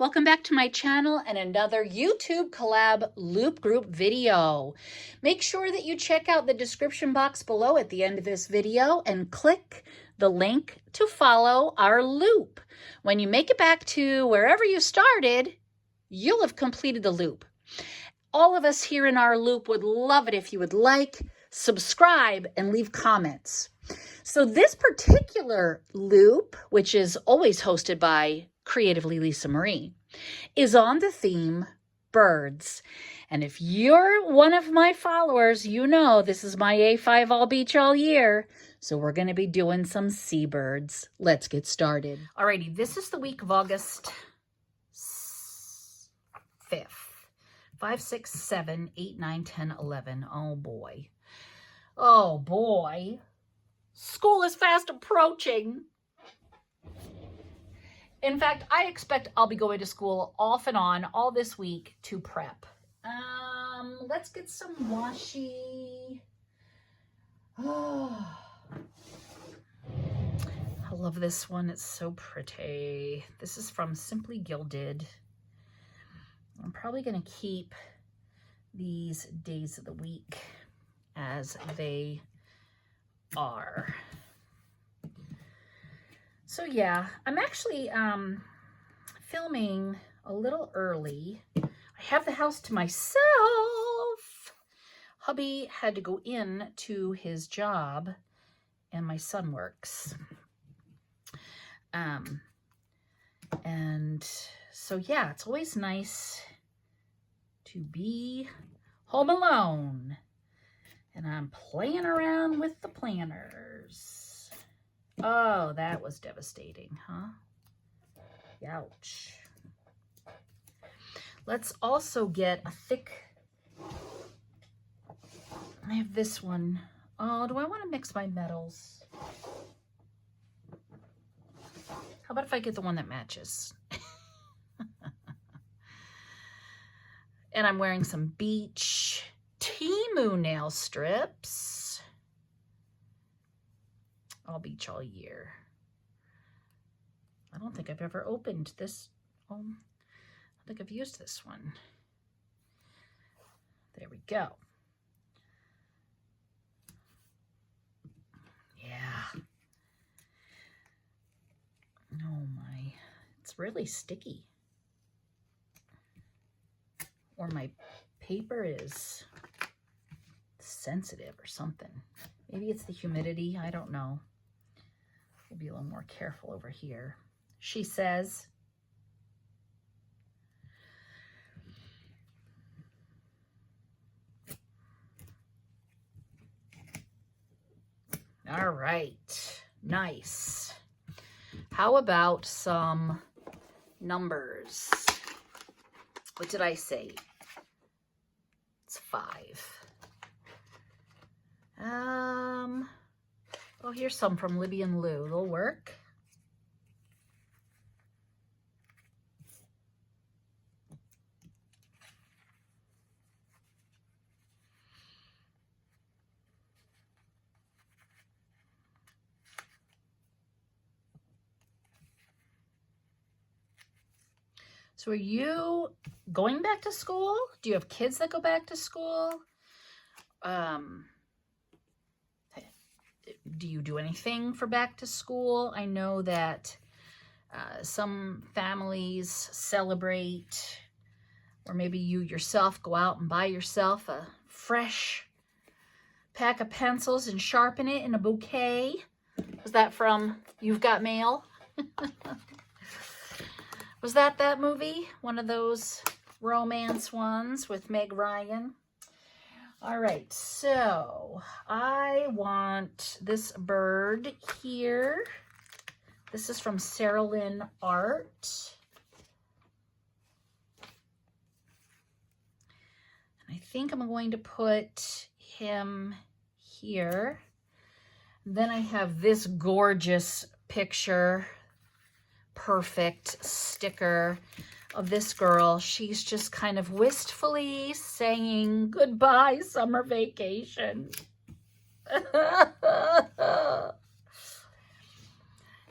Welcome back to my channel and another YouTube collab loop group video. Make sure that you check out the description box below at the end of this video and click the link to follow our loop. When you make it back to wherever you started, you'll have completed the loop. All of us here in our loop would love it if you would like, subscribe, and leave comments. So this particular loop, which is always hosted by Creatively Lisa Marie, is on the theme birds. And if you're one of my followers, you know this is my A5 all beach all year. So we're going to be doing some seabirds. Let's get started. Alrighty, this is the week of August 5th. 5, 6, 7, 8, 9, 10, 11. Oh boy. Oh boy. School is fast approaching. In fact, I expect I'll be going to school off and on all this week to prep. Let's get some washi. Oh, I love this one. It's so pretty. This is from Simply Gilded. I'm probably going to keep these days of the week as they are. So yeah, I'm actually filming a little early. I have the house to myself. Hubby had to go in to his job and my son works. And so yeah, it's always nice to be home alone. And I'm playing around with the planners. Oh, that was devastating, huh? Ouch. Let's also get a thick... I have this one. Oh, do I want to mix my metals? How about if I get the one that matches? And I'm wearing some beach Timu nail strips. All beach all year. I don't think I've ever opened this. I don't think I've used this one. There we go. Yeah. Oh my, it's really sticky. Or my paper is sensitive or something. Maybe it's the humidity, I don't know. We'll be a little more careful over here. She says. All right, nice. How about some numbers? What did I say? It's 5. Oh, here's some from Libby and Lou. They'll work. So are you going back to school? Do you have kids that go back to school? Do you do anything for back to school? I know that some families celebrate, or maybe you yourself go out and buy yourself a fresh pack of pencils and sharpen it in a bouquet. Was that from You've Got Mail? Was that movie? One of those romance ones with Meg Ryan? All right, so I want this bird here. This is from Sarah Lynn Art. And I think I'm going to put him here. Then I have this gorgeous picture, perfect sticker of this girl. She's just kind of wistfully saying goodbye summer vacation.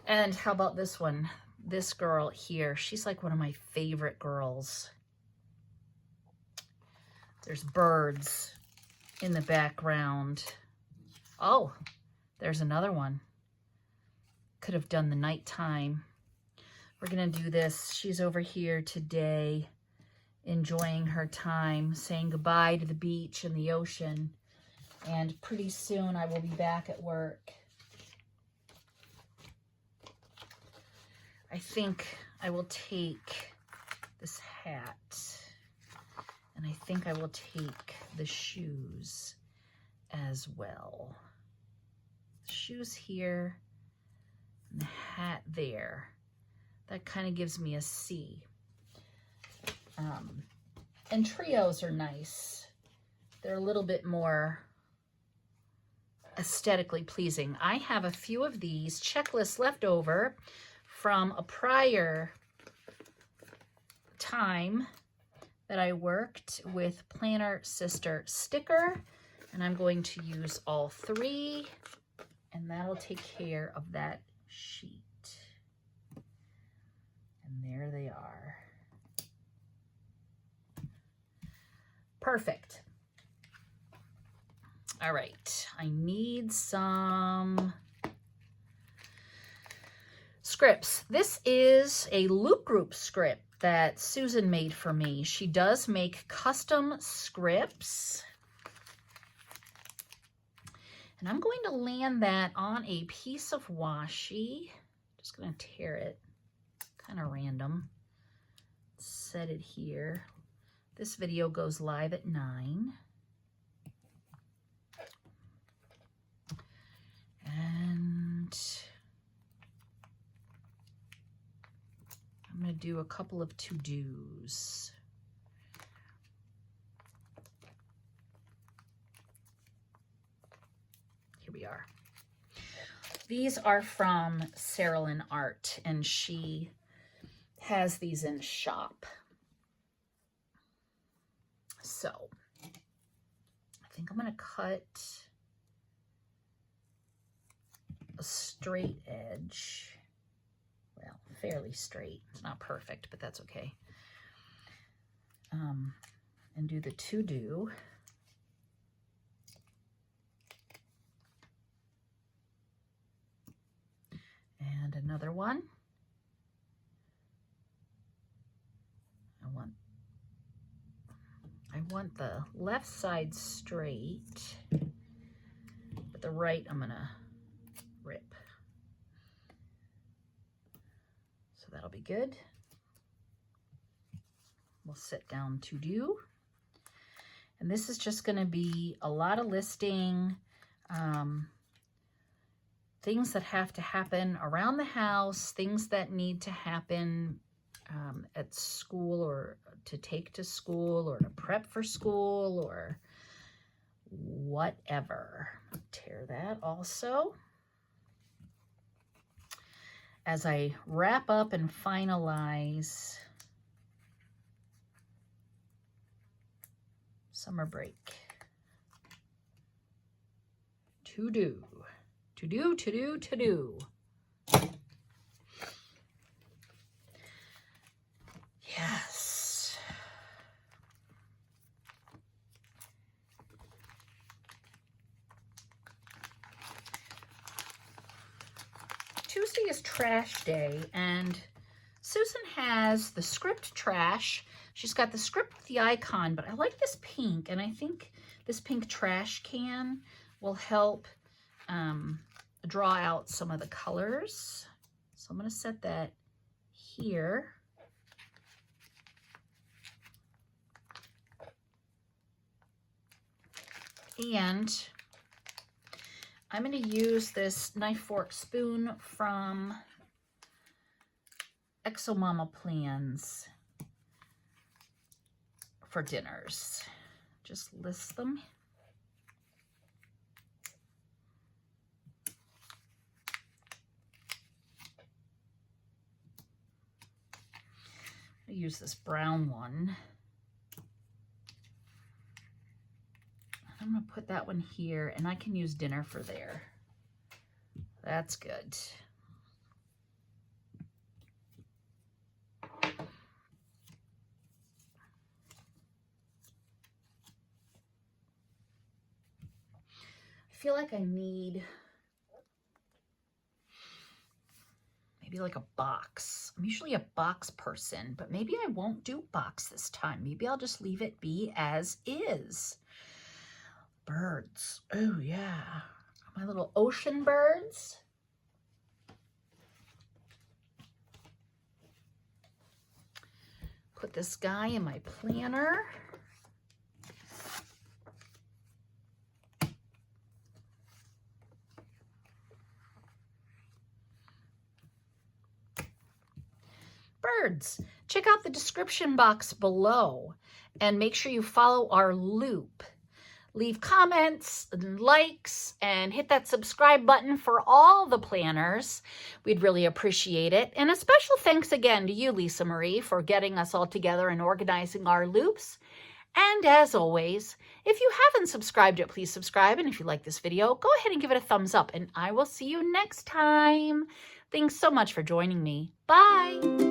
And how about this one? this girl here, she's like one of my favorite girls. There's birds in the background. Oh, there's another one. Could have done the nighttime. We're gonna do this. She's over here today, enjoying her time, saying goodbye to the beach and the ocean. And pretty soon I will be back at work. I think I will take this hat, and I think I will take the shoes as well. The shoes here and the hat there. That kind of gives me a C. And trios are nice. They're a little bit more aesthetically pleasing. I have a few of these checklists left over from a prior time that I worked with Planner Sister sticker, and I'm going to use all 3, and that'll take care of that sheet. And there they are. Perfect. All right, I need some scripts. This is a Loop Group script that Susan made for me. She does make custom scripts. And I'm going to land that on a piece of washi. Just going to tear it, kind of random. Set it here. This video goes live at 9. And I'm going to do a couple of to-dos. Here we are. These are from Sarah Lynn Art, and she has these in shop. So I think I'm going to cut a straight edge. Well, fairly straight. It's not perfect, but that's okay. And do the to-do. And another one. I want the left side straight, but the right I'm gonna rip. So that'll be good. We'll sit down to do. And this is just gonna be a lot of listing, things that have to happen around the house, things that need to happen at school, or to take to school, or to prep for school, or whatever. Tear that also. As I wrap up and finalize summer break. To do. To do, to do, to do. Yes. Tuesday is trash day, and Susan has the script trash. She's got the script with the icon, but I like this pink, and I think this pink trash can will help draw out some of the colors. So I'm going to set that here. And I'm going to use this knife, fork, spoon from Exo Mama Plans for dinners. Just list them. I use this brown one. I'm going to put that one here, and I can use dinner for there. That's good. feel like I need maybe like a box. I'm usually a box person, but maybe I won't do box this time. Maybe I'll just leave it be as is. Birds. Oh yeah. My little ocean birds. Put this guy in my planner. Birds. Check out the description box below and make sure you follow our loop. Leave comments and likes and hit that subscribe button for all the planners. We'd really appreciate it. And a special thanks again to you, Lisa Marie, for getting us all together and organizing our loops. And as always, if you haven't subscribed yet, please subscribe. And if you like this video, go ahead and give it a thumbs up. And I will see you next time. Thanks so much for joining me. Bye.